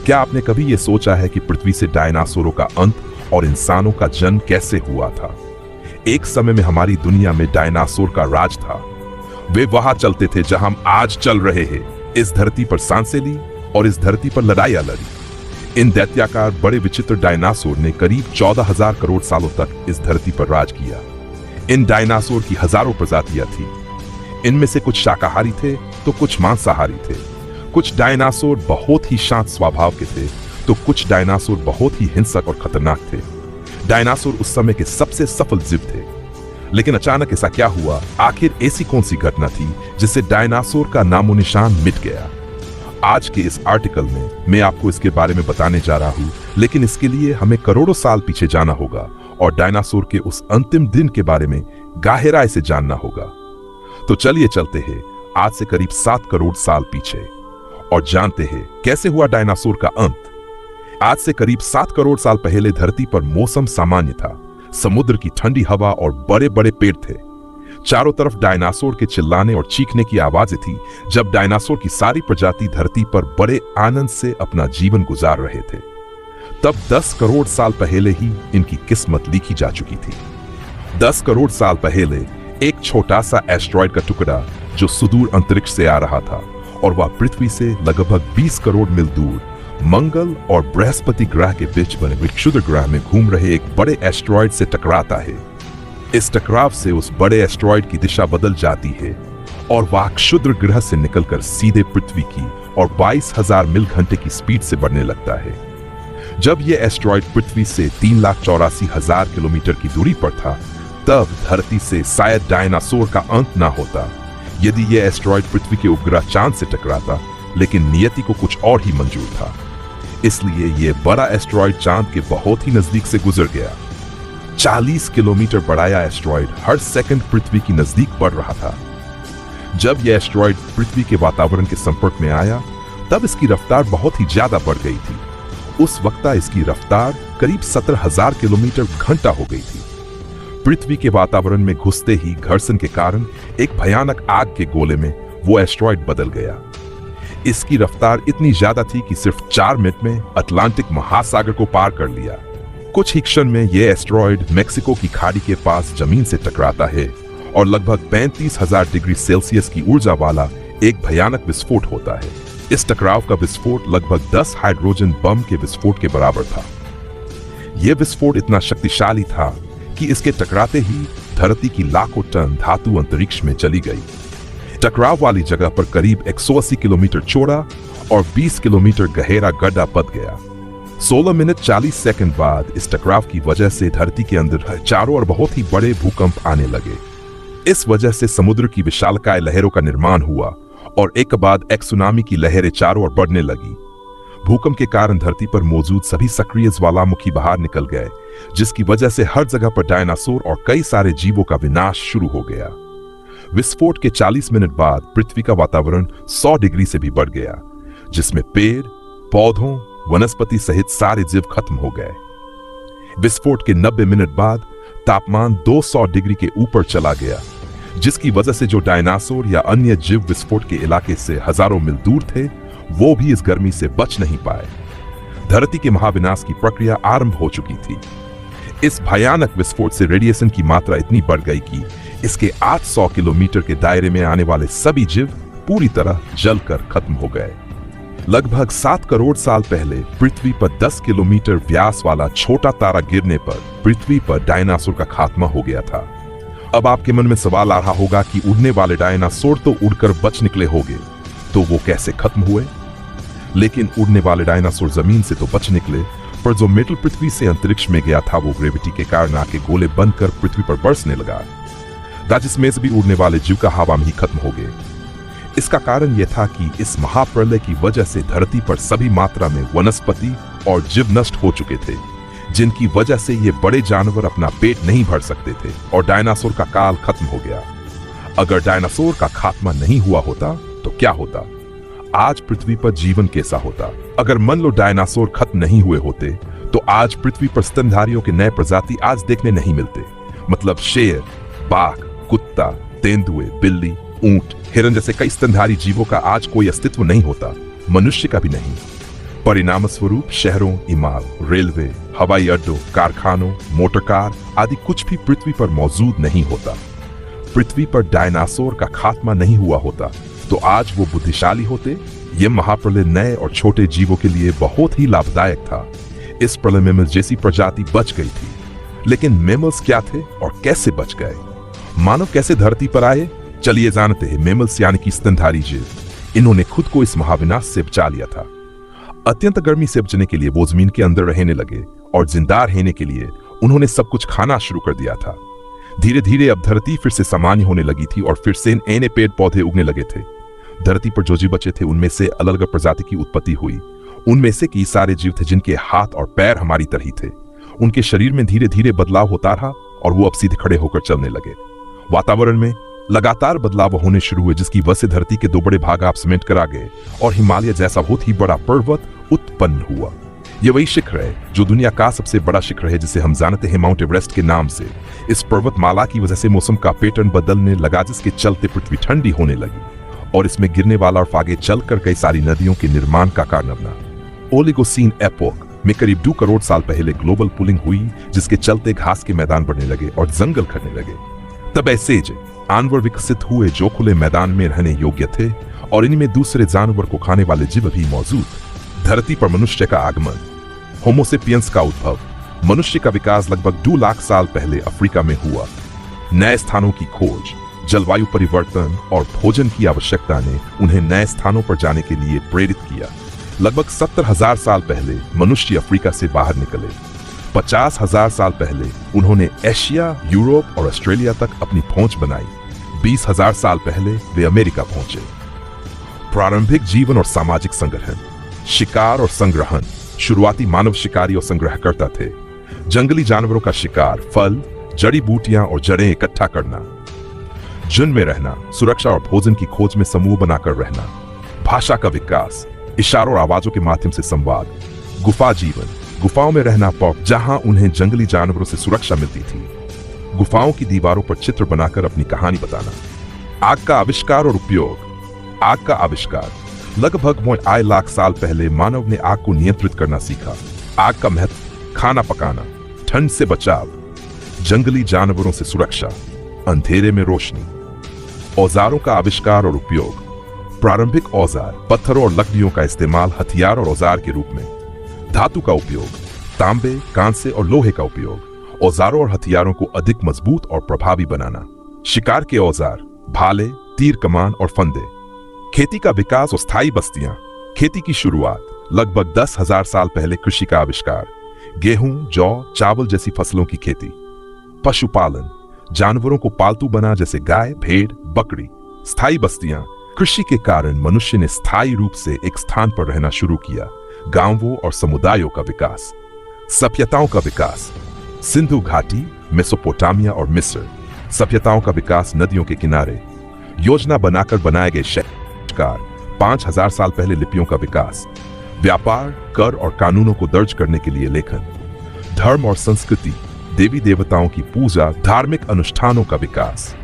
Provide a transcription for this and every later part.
क्या आपने कभी यह सोचा है कि पृथ्वी से डायनासोरों का अंत और इंसानों का जन्म कैसे हुआ था? एक समय में हमारी दुनिया में डायनासोर का राज था। वे वहां चलते थे जहां हम आज चल रहे हैं। इस धरती पर सांसें ली और इस धरती पर लड़ाइयां लड़ी। इन दैत्याकार बड़े विचित्र डायनासोर ने करीब 14,000 करोड़ सालों तक इस धरती पर राज किया। इन डायनासोर की हजारों प्रजातियां थी। इनमें से कुछ शाकाहारी थे तो कुछ मांसाहारी थे। कुछ डायनासोर बहुत ही शांत स्वभाव के थे तो कुछ डायनासोर बहुत ही हिंसक और खतरनाक थे। डायनासोर उस समय के सबसे सफल जीव थे। लेकिन अचानक ऐसा क्या हुआ? आखिर ऐसी कौन सी घटना थी जिससे डायनासोर का नामो निशान मिट गया? आज के इस आर्टिकल में मैं आपको इसके बारे में बताने जा रहा हूं, लेकिन इसके लिए हमें करोड़ों साल पीछे जाना होगा और डायनासोर के उस अंतिम दिन के बारे में गहराई से जानना होगा। तो चलिए चलते हैं आज से करीब 7 करोड़ साल पीछे और जानते हैं कैसे हुआ डायनासोर का अंत। आज से करीब 7 करोड़ साल पहले धरती पर मौसम सामान्य था। समुद्र की ठंडी हवा और बड़े बड़े पेड़ थे। चारों तरफ डायनासोर के चिल्लाने और चीखने की आवाजें थी जब डायनासोर की सारी प्रजाति धरती पर बड़े आनंद से अपना जीवन गुजार रहे थे। तब 10 करोड़ साल पहले ही इनकी किस्मत लिखी जा चुकी थी। 10 करोड़ साल पहले एक छोटा सा एस्टेरॉयड का टुकड़ा जो सुदूर अंतरिक्ष से आ रहा था और वह पृथ्वी से लगभग 20 करोड़ मील दूर मंगल और बृहस्पति ग्रह के बीच बने क्षुद्र ग्रह में घूम रहे एक बड़े एस्टेरॉयड से टकराता है। इस टकराव से उस बड़े एस्टेरॉयड की दिशा बदल जाती है और वह क्षुद्र ग्रह से निकलकर सीधे पृथ्वी की और 22,000 मील घंटे की स्पीड से बढ़ने लगता है। जब यह एस्टेरॉयड पृथ्वी से 3,84,000 किलोमीटर की दूरी पर था, तब धरती से शायद डायनासोर का अंत ना होता यदि यह एस्टेरॉयड पृथ्वी के उपग्रह चांद से टकराता, लेकिन नियति को कुछ और ही मंजूर था। इसलिए यह बड़ा एस्टेरॉयड चांद के बहुत ही नजदीक से गुजर गया। 40 किलोमीटर बड़ा एस्टेरॉयड हर सेकंड पृथ्वी की नजदीक बढ़ रहा था। जब यह एस्टेरॉयड पृथ्वी के वातावरण के संपर्क में आया, तब इसकी रफ्तार बहुत ही ज्यादा बढ़ गई थी। उस वक्त इसकी रफ्तार करीब 17,000 किलोमीटर घंटा हो गई थी। पृथ्वी के वातावरण में घुसते ही घर्षण के कारण एक भयानक आग के गोले में वो एस्टेरॉयड बदल गया। इसकी रफ्तार इतनी ज्यादा थी कि सिर्फ 4 मिनट में अटलांटिक महासागर को पार कर लिया। कुछ ही क्षण में यह एस्टेरॉयड मेक्सिको की खाड़ी के पास जमीन से टकराता है और लगभग 35,000 डिग्री सेल्सियस की ऊर्जा वाला एक भयानक विस्फोट होता है। इस टकराव का विस्फोट लगभग 10 हाइड्रोजन बम के विस्फोट के बराबर था। यह विस्फोट इतना शक्तिशाली था कि इसके टकराते ही धरती की लाखों टन धातु अंतरिक्ष में चली गई। टकराव वाली जगह पर करीब 180 किलोमीटर चौड़ा और 20 किलोमीटर गहरा गड्ढा पद गया। 16 मिनट 40 सेकंड बाद इस टकराव की वजह से धरती के अंदर चारों ओर बहुत ही बड़े भूकंप आने लगे। इस वजह से समुद्र की विशालकाय लहरों का निर्माण हुआ और एक बाद एक सुनामी की लहरें चारों ओर बढ़ने लगी। भूकंप के कारण धरती पर मौजूद सभी सक्रिय ज्वालामुखी बाहर निकल गए, जिसकी वजह से हर जगह पर डायनासोर और कई सारे जीवों का विनाश शुरू हो गया। विस्फोट के 40 मिनट बाद पृथ्वी का वातावरण 100 डिग्री से भी बढ़ गया, जिसमें पेड़, पौधों, वनस्पति सहित सारे जीव खत्म हो गए। विस्फोट के 90 मिनट बाद तापमान 200 डिग्री के ऊपर चला गया, जिसकी वजह से जो डायनासोर या अन्य जीव विस्फोट के इलाके से हजारों मील दूर थे, वो भी इस गर्मी से बच नहीं पाए। धरती के महाविनाश की प्रक्रिया आरंभ हो चुकी थी। इस भयानक विस्फोट से रेडिएशन की मात्रा इतनी बढ़ गई कि इसके 800 किलोमीटर के दायरे में आने वाले सभी जीव पूरी तरह जलकर खत्म हो गए। लगभग 7 करोड़ साल पहले पृथ्वी पर 10 किलोमीटर व्यास वाला छोटा तारा गिरने पर पृथ्वी पर डायनासोर का खात्मा हो गया था। अब आपके मन में सवाल आ रहा होगा कि उड़ने वाले डायनासोर तो उड़कर बच निकले होंगे, तो वो कैसे खत्म हुए? लेकिन उड़ने वाले डायनासोर जमीन से तो बच निकले, पर जो मेटल पृथ्वी से अंतरिक्ष में गया था वो ग्रेविटी के कारण आके गोले बनकर पृथ्वी पर बरसने लगा, जिसमें से भी उड़ने वाले जीव का हवा में ही खत्म हो गए। इसका कारण यह था कि इस महाप्रलय की वजह से धरती पर सभी मात्रा में वनस्पति और जीव नष्ट हो चुके थे, जिनकी वजह से ये बड़े जानवर अपना पेट नहीं भर सकते थे और डायनासोर का काल खत्म हो गया। अगर डायनासोर का खात्मा नहीं हुआ होता तो क्या होता? आज पृथ्वी पर जीवन कैसा होता? अगर मान लो डायनासोर खत्म नहीं हुए होते तो आज पृथ्वी पर स्तनधारियों के नए प्रजाति आज देखने नहीं मिलते। मतलब शेर, बाघ, कुत्ता, तेंदुए, बिल्ली, ऊंट, हिरन जैसे कई स्तनधारी जीवों का आज कोई अस्तित्व नहीं होता, मनुष्य का भी नहीं। परिणाम स्वरूप शहरों, इमारत, रेलवे, हवाई अड्डों, कारखानों, मोटर कार आदि कुछ भी पृथ्वी पर मौजूद नहीं होता। पृथ्वी पर डायनासोर का खात्मा नहीं हुआ होता तो आज वो बुद्धिशाली होते। ये महाप्रलय नए और छोटे जीवों के लिए बहुत ही लाभदायक था। इस प्रलय में मैमल्स जैसी प्रजाति बच गई थी। लेकिन मैमल्स क्या थे और कैसे बच गए? मानव कैसे धरती पर आए? चलिए जानते हैं। मैमल्स यानी कि स्तनधारी जीव, इन्होंने खुद को इस महाविनाश से बचा लिया था। अत्यंत गर्मी से बचने के लिए वो जमीन के अंदर रहने लगे और जिंदा रहने के लिए उन्होंने सब कुछ खाना शुरू कर दिया था। धीरे धीरे अब धरती फिर से सामान्य होने लगी थी और फिर से नए पेड़ पौधे उगने लगे थे। धरती पर जो जीव बचे थे उनमें से अलग अलग प्रजाति की उत्पत्ति हुई। उनमें से कई सारे जीव थे जिनके हाथ और पैर हमारी तरह ही थे। उनके शरीर में धीरे धीरे बदलाव होता रहा और वो अब सीधे खड़े होकर चलने लगे। वातावरण में लगातार बदलाव होने शुरू हुए जिसकी वजह से धरती के दो बड़े भाग आप समेट कर आ गए और हिमालय जैसा बहुत ही बड़ा पर्वत उत्पन्न हुआ। यह वही शिखर है जो दुनिया का सबसे बड़ा शिखर है जिसे हम जानते हैं माउंट एवरेस्ट के नाम से। इस पर्वतमाला की वजह से मौसम का पैटर्न बदलने लगा जिसके चलते पृथ्वी ठंडी होने लगी और इसमें गिरने वाला और आगे चलकर कई सारी नदियों के निर्माण का कारण बना। ओलिगोसीन एपोक में करीब 2 करोड़ साल पहले ग्लोबल पुलिंग हुई जिसके चलते घास के मैदान बढ़ने लगे और जंगल खड़ने लगे। तब ऐसे जानवर विकसित हुए जो खुले मैदान में रहने योग्य थे और इनमें दूसरे जानवर को खाने वाले जीव भी मौजूद। धरती पर मनुष्य का आगमन, होमोसेपियंस का उद्भव। मनुष्य का विकास लगभग 2 लाख साल पहले अफ्रीका में हुआ। नए स्थानों की खोज, जलवायु परिवर्तन और भोजन की आवश्यकता ने उन्हें नए स्थानों पर जाने के लिए प्रेरित किया। लगभग 70,000 साल पहले मनुष्य अफ्रीका से बाहर निकले। 50,000 साल पहले उन्होंने एशिया, यूरोप और ऑस्ट्रेलिया तक अपनी पहुंच बनाई। 20,000 साल पहले वे अमेरिका पहुंचे। प्रारंभिक जीवन और सामाजिक संगठन, शिकार और संग्रहण। शुरुआती मानव शिकारी और संग्रहकर्ता थे। जंगली जानवरों का शिकार, फल, जड़ी बूटियां और जड़ें इकट्ठा करना। झुंड में रहना, सुरक्षा और भोजन की खोज में समूह बनाकर रहना। भाषा का विकास, इशारों और आवाजों के माध्यम से संवाद। गुफा जीवन, गुफाओं में रहना जहां उन्हें जंगली जानवरों से सुरक्षा मिलती थी। गुफाओं की दीवारों पर चित्र बनाकर अपनी कहानी बताना। आग का आविष्कार और उपयोग। आग का आविष्कार लगभग 1 लाख साल पहले मानव ने आग को नियंत्रित करना सीखा। आग का महत्व, खाना पकाना, ठंड से बचाव, जंगली जानवरों से सुरक्षा, अंधेरे में रोशनी। औजारों का आविष्कार और उपयोग। प्रारंभिक औजार, पत्थरों और लकड़ियों का इस्तेमाल हथियार और औजार के रूप में। धातु का उपयोग, तांबे, कांसे और लोहे का उपयोग, औजारों और हथियारों को अधिक मजबूत और प्रभावी बनाना। शिकार के औजार, भाले, तीर कमान और फंदे। खेती का विकास और स्थायी बस्तियां। खेती की शुरुआत, लगभग 10,000 साल पहले कृषि का आविष्कार। गेहूं, जौ, चावल जैसी फसलों की खेती। पशुपालन, जानवरों को पालतू बना जैसे गाय, भेड़, बकरी। स्थायी बस्तियां, कृषि के कारण मनुष्य ने स्थायी रूप से एक स्थान पर रहना शुरू किया। गांवों और समुदायों का विकास। सभ्यताओं का विकास, सिंधु घाटी, मेसोपोटामिया और मिस्र। सभ्यताओं का विकास नदियों के किनारे। योजना बनाकर बनाए गए शहर। 5,000 साल पहले लिपियों का विकास। व्यापार, कर और कानूनों को दर्ज करने के लिए लेखन। धर्म और संस्कृति, देवी देवताओं की पूजा, धार्मिक अनुष्ठानों का विकास।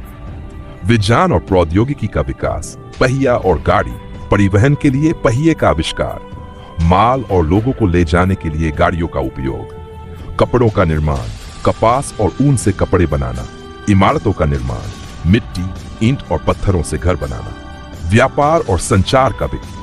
विज्ञान और प्रौद्योगिकी का विकास। पहिया और गाड़ी, परिवहन के लिए पहिए का आविष्कार। माल और लोगों को ले जाने के लिए गाड़ियों का उपयोग। कपड़ों का निर्माण, कपास और ऊन से कपड़े बनाना। इमारतों का निर्माण, मिट्टी, ईंट और पत्थरों से घर बनाना। व्यापार और संचार का विकास।